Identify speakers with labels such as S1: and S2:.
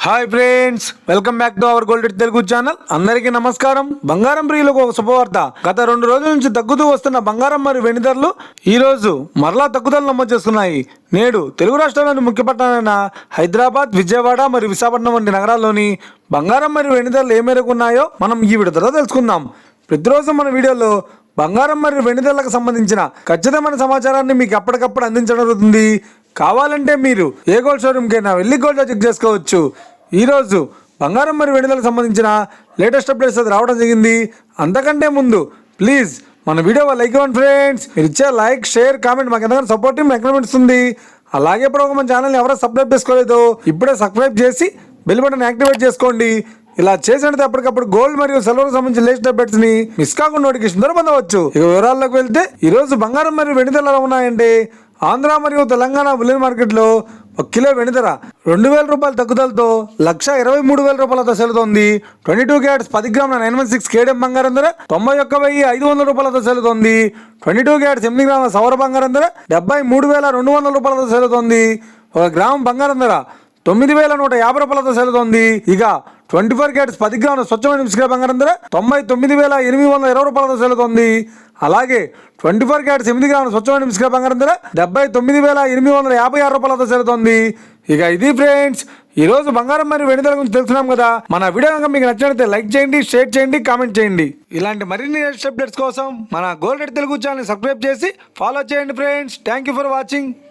S1: Hi friends, welcome back to our gold Telugu channel. అందరికీ నమస్కారం. బంగారం ప్రియులకు ఒక శుభవార్త. గత 2 రోజుల నుంచి తగ్గుతూ వస్తున్న బంగారం మరియు వెండి ధరలు ఈ రోజు మరలా తగ్గుదల నమోదు చేస్తున్నాయి. నేడు తెలుగు రాష్ట్రాల్లోని ముఖ్య పట్టణాలైన హైదరాబాద్, విజయవాడ మరియు విశాఖపట్నం వంటి నగరాల్లోని బంగారం మరియు వెండి ధరలు ఏ మేరకు ఉన్నాయో మనం ఈ వీడియోలో తెలుసుకుందాం. ప్రతిరోజు మన వీడియోలో బంగారం మరియు వెండి ధరలకు సంబంధించిన ఖచ్చితమైన సమాచారాన్ని మీకు ఎప్పటికప్పుడు అందించడం జరుగుతుంది. కావాలంటే మీరు ఏ గోల్డ్ షోరూమ్కైనా వెళ్ళి గోల్డ్ చెక్ చేసుకోవచ్చు. ఈరోజు బంగారం మరియు వెండి ధరలకు సంబంధించిన లేటెస్ట్ అప్డేట్స్ అది రావడం జరిగింది. అంతకంటే ముందు ప్లీజ్ మన వీడియో లైక్ ఇవ్వండి ఫ్రెండ్స్. మీరు ఇచ్చే లైక్, షేర్, కామెంట్ మాకు ఎంతగానో సపోర్టివ్ ఎంకరేజ్మెంట్ ఇస్తుంది. అలాగే ఇప్పుడు మన ఛానల్ని ఎవరో సబ్స్క్రైబ్ చేసుకోలేదు, ఇప్పుడే సబ్స్క్రైబ్ చేసి బెల్ బటన్ యాక్టివేట్ చేసుకోండి. ఇలా చేసినట్టు ఎప్పటికప్పుడు గోల్డ్ మరియు సిల్వర్ సంబంధించిన లేటెస్ట్ అప్డేట్స్ ని మిస్ కాకుండా నోటిఫికేషన్ ద్వారా పొందవచ్చు. ఇక వివరాల్లోకి వెళ్తే ఈ రోజు బంగారం మరియు వెండి ధరలు ఎలా ఉన్నాయంటే, ఆంధ్ర మరియు తెలంగాణ బులియన్ మార్కెట్లో 1 కిలో వెండి ధర 2,000 రూపాయల తగ్గుదలతో 1,23,000 రూపాయలతో సెలుతోంది. 22 క్యారెట్స్ 10 గ్రాముల 916 కేడియం బంగారం ధర 91,500 రూపాయలతో సెలుతోంది. 22 క్యారెట్స్ 8 గ్రాముల సౌర బంగారం ధర 73,200 రూపాయలతో సెలుతోంది. 1 గ్రాము బంగారం ధర 9,150 రూపాయలతో సెలుతోంది. ఇక 24 క్యారెట్స్ 10 గ్రాముల స్వచ్ఛమైన మిశ్రమ బంగారం ధర 99,820 రూపాయలతో సెలుతోంది. అలాగే 24 క్యారెట్స్ 8 గ్రాముల స్వచ్ఛమైన మిశ్రమ బంగారం ధర 79,856 రూపాయలతో సెలుతోంది. ఇక ఇది ఫ్రెండ్స్, ఈ రోజు బంగారం మరియు వెండి ధర గురించి తెలుసుకున్నాం కదా. మన వీడియో కనుక మీకు నచ్చినట్లయితే లైక్ చేయండి, షేర్ చేయండి, కామెంట్ చేయండి. ఇలాంటి మరిన్ని లేటెస్ట్ అప్డేట్స్ కోసం మన గోల్డ్ తెలుగు ఛానల్ సబ్స్క్రైబ్ చేసి ఫాలో చేయండి friends. Thank you for watching.